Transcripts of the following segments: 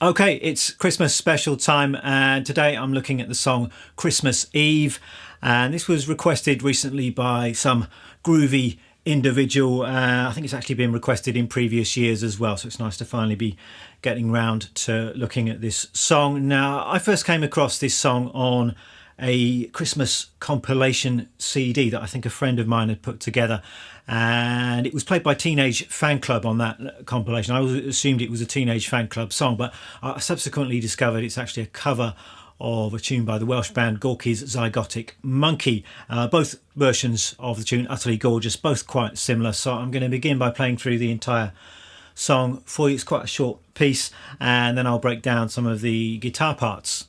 Okay, it's Christmas special time, and today I'm looking at the song Christmas Eve, and this was requested recently by some groovy individual. I think it's actually been requested in previous years as well, so it's nice to finally be getting round to looking at this song. Now, I first came across this song on a Christmas compilation CD that I think a friend of mine had put together, and it was played by Teenage Fanclub on that compilation. I always assumed it was a Teenage Fanclub song, but I subsequently discovered it's actually a cover of a tune by the Welsh band Gorky's Zygotic Mynci. Both versions of the tune utterly gorgeous, both quite similar, so I'm going to begin by playing through the entire song for you. It's quite a short piece, and then I'll break down some of the guitar parts.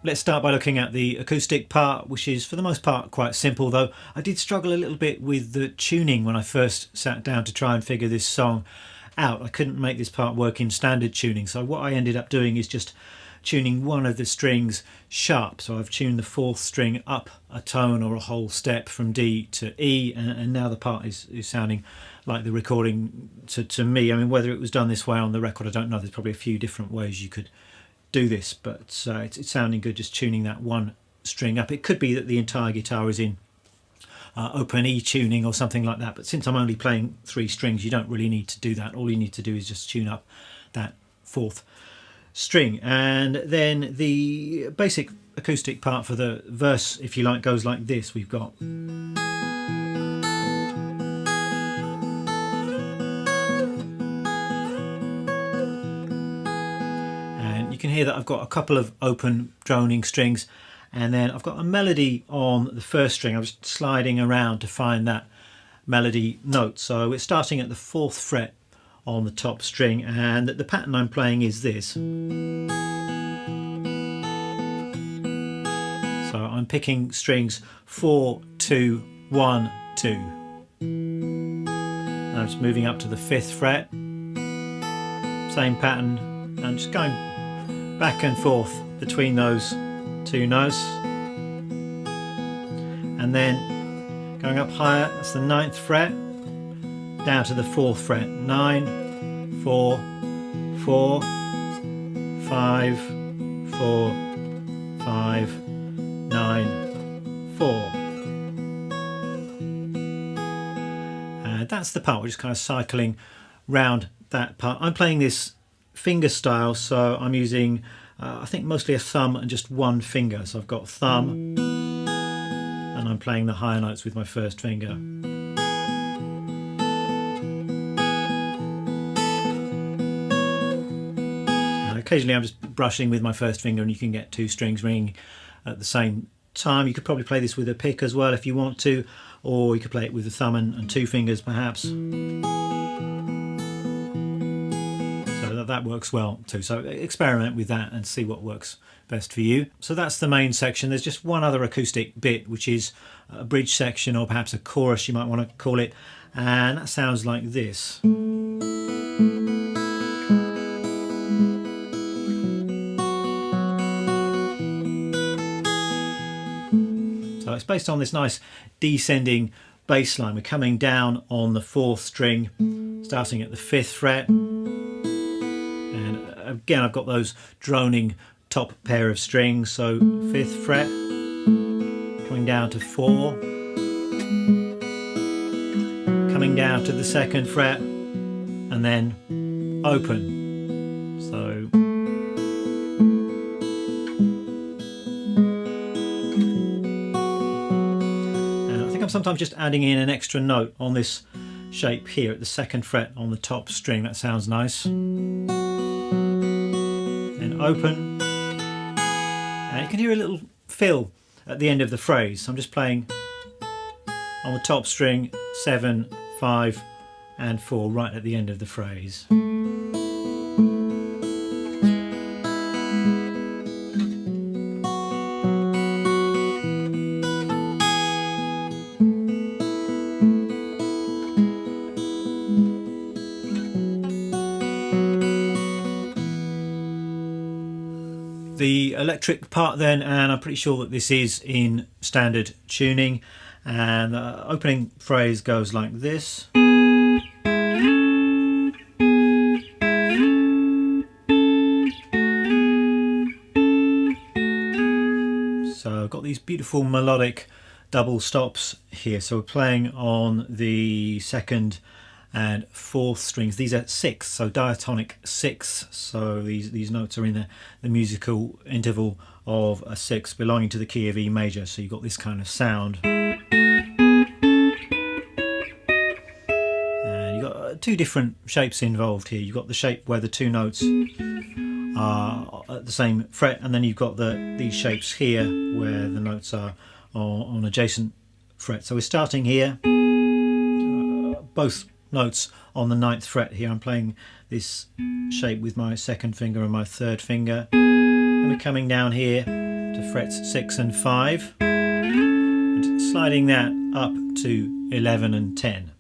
Let's start by looking at the acoustic part, which is for the most part quite simple, though I did struggle a little bit with the tuning when I first sat down to try and figure this song out. I couldn't make this part work in standard tuning, so what I ended up doing is just tuning one of the strings sharp. So I've tuned the fourth string up a tone or a whole step from D to E, and now the part is sounding like the recording to me. I mean, whether it was done this way on the record, I don't know. There's probably a few different ways you could do this, but it's sounding good just tuning that one string up. It could be that the entire guitar is in open E tuning or something like that, but since I'm only playing three strings, you don't really need to do that. All you need to do is just tune up that fourth string. And then the basic acoustic part for the verse, if you like, goes like this. We've got you can hear that I've got a couple of open droning strings, and then I've got a melody on the first string. I was sliding around to find that melody note. So it's starting at the fourth fret on the top string, and the pattern I'm playing is this. So I'm picking strings 4, 2, 1, 2. And I'm just moving up to the fifth fret. Same pattern. I'm just going back and forth between those two notes, and then going up higher, that's the ninth fret, down to the fourth fret. 9, 4, 4, 5, 4, 5, 9, 4. And that's the part. We're just kind of cycling round that part. I'm playing this finger style, so I'm using I think mostly a thumb and just one finger. So I've got thumb, and I'm playing the higher notes with my first finger. And occasionally I'm just brushing with my first finger, and you can get two strings ringing at the same time. You could probably play this with a pick as well if you want to, or you could play it with the thumb and two fingers perhaps. that works well too. So experiment with that and see what works best for you. So that's the main section. There's just one other acoustic bit, which is a bridge section, or perhaps a chorus you might want to call it, and that sounds like this. So it's based on this nice descending bass line. We're coming down on the 4th string, starting at the 5th fret, and again I've got those droning top pair of strings, so 5th fret, coming down to 4, coming down to the 2nd fret, and then open. So I'm sometimes just adding in an extra note on this shape here at the 2nd fret on the top string. That sounds nice. Then open, and you can hear a little fill at the end of the phrase. I'm just playing on the top string 7, 5 and 4 right at the end of the phrase. The electric part then, and I'm pretty sure that this is in standard tuning, and the opening phrase goes like this. So I've got these beautiful melodic double stops here. So we're playing on the 2nd and 4th strings. These are 6, so diatonic 6. So these notes are in the musical interval of a 6, belonging to the key of E major. So you've got this kind of sound. And you've got 2 different shapes involved here. You've got the shape where the 2 notes are at the same fret, and then you've got these shapes here where the notes are on adjacent frets. So we're starting here, both notes on the 9th fret here. I'm playing this shape with my 2nd finger and my 3rd finger, and we're coming down here to frets 6 and 5 and sliding that up to 11 and 10.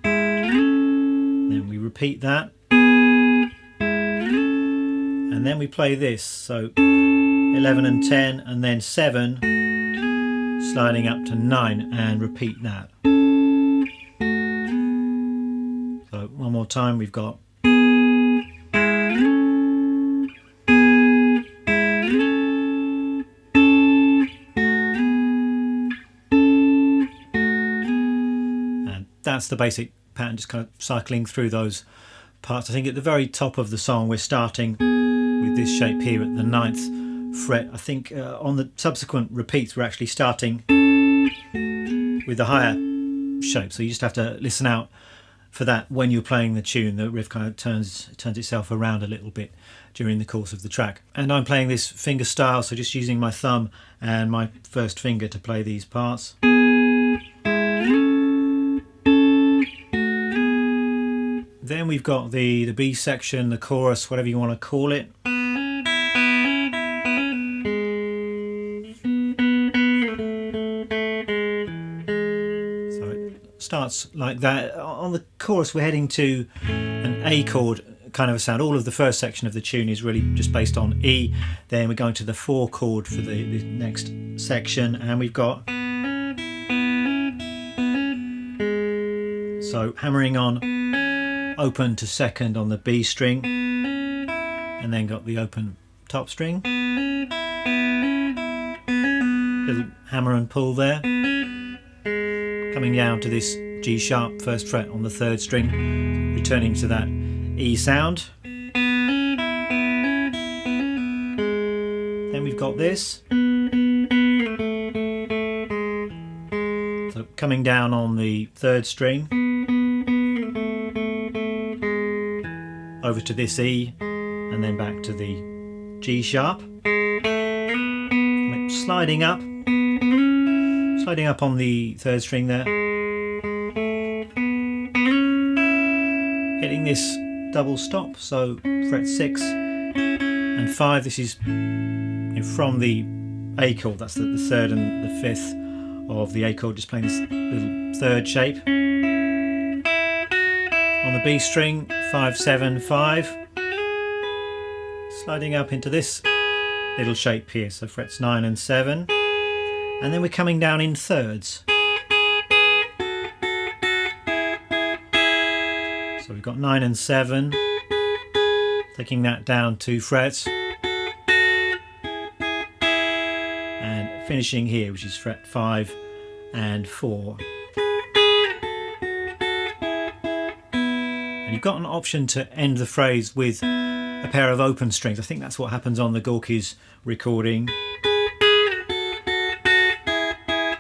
Then we repeat that, and then we play this, so 11 and 10 and then 7, sliding up to 9, and repeat that. So one more time, we've got and that's the basic pattern, just kind of cycling through those parts. I think at the very top of the song we're starting with this shape here at the 9th fret. I think on the subsequent repeats we're actually starting with the higher shape, so you just have to listen out for that when you're playing the tune. The riff kind of turns itself around a little bit during the course of the track. And I'm playing this finger style, so just using my thumb and my 1st finger to play these parts. Then we've got the B section, the chorus, whatever you want to call it. Starts like that. On the chorus we're heading to an A chord kind of a sound. All of the first section of the tune is really just based on E. Then we're going to the 4 chord for the next section, and we've got, so hammering on open to 2nd on the B string, and then got the open top string, little hammer and pull there, coming down to this G sharp 1st fret on the 3rd string, returning to that E sound. Then we've got this, so coming down on the 3rd string, over to this E, and then back to the G sharp, sliding up on the 3rd string there, hitting this double stop, so fret 6 and 5. This is from the A chord, that's the 3rd and the 5th of the A chord, just playing this little 3rd shape. On the B string, 5, 7, 5, sliding up into this little shape here, so frets 9 and 7, and then we're coming down in thirds. So we've got 9 and 7, taking that down 2 frets, and finishing here, which is fret 5 and 4. And you've got an option to end the phrase with a pair of open strings. I think that's what happens on the Gorky's recording.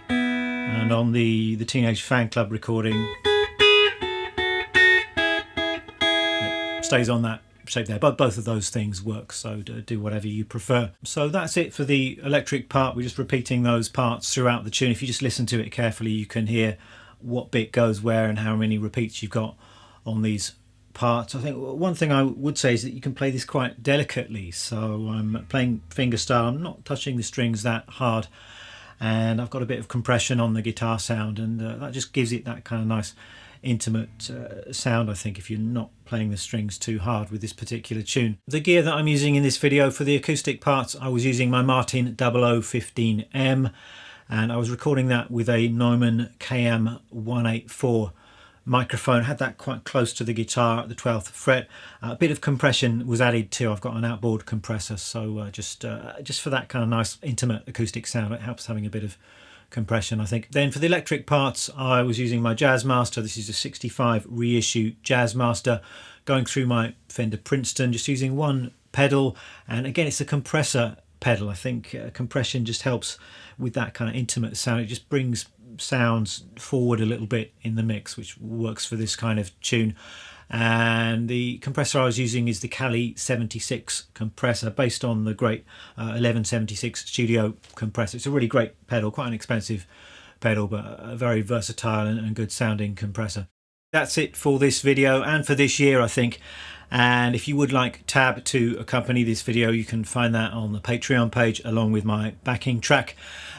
And on the Teenage Fanclub recording, it stays on that shape there. But both of those things work, so do whatever you prefer. So that's it for the electric part. We're just repeating those parts throughout the tune. If you just listen to it carefully, you can hear what bit goes where and how many repeats you've got on these parts. I think one thing I would say is that you can play this quite delicately. So I'm playing fingerstyle, I'm not touching the strings that hard, and I've got a bit of compression on the guitar sound, and that just gives it that kind of nice intimate sound, I think, if you're not playing the strings too hard with this particular tune. The gear that I'm using in this video for the acoustic parts, I was using my Martin 0015M, and I was recording that with a Neumann KM184 microphone. Had that quite close to the guitar at the 12th fret. A bit of compression was added too. I've got an outboard compressor, so just for that kind of nice intimate acoustic sound, it helps having a bit of compression, I think. Then for the electric parts, I was using my Jazzmaster. This is a 65 reissue Jazzmaster, going through my Fender Princeton, just using one pedal, and again it's a compressor pedal. I think compression just helps with that kind of intimate sound. It just brings sounds forward a little bit in the mix, which works for this kind of tune. And the compressor I was using is the Cali 76 compressor, based on the great 1176 studio compressor. It's a really great pedal, quite an expensive pedal, but a very versatile and good sounding compressor. That's it for this video and for this year, I think. And if you would like tab to accompany this video, you can find that on the Patreon page along with my backing track.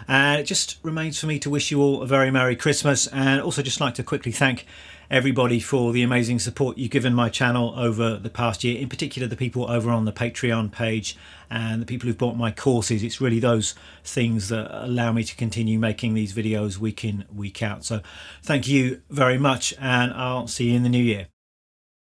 And it just remains for me to wish you all a very Merry Christmas, and also just like to quickly thank everybody for the amazing support you've given my channel over the past year, in particular the people over on the Patreon page and the people who've bought my courses. It's really those things that allow me to continue making these videos week in, week out. So thank you very much, and I'll see you in the new year.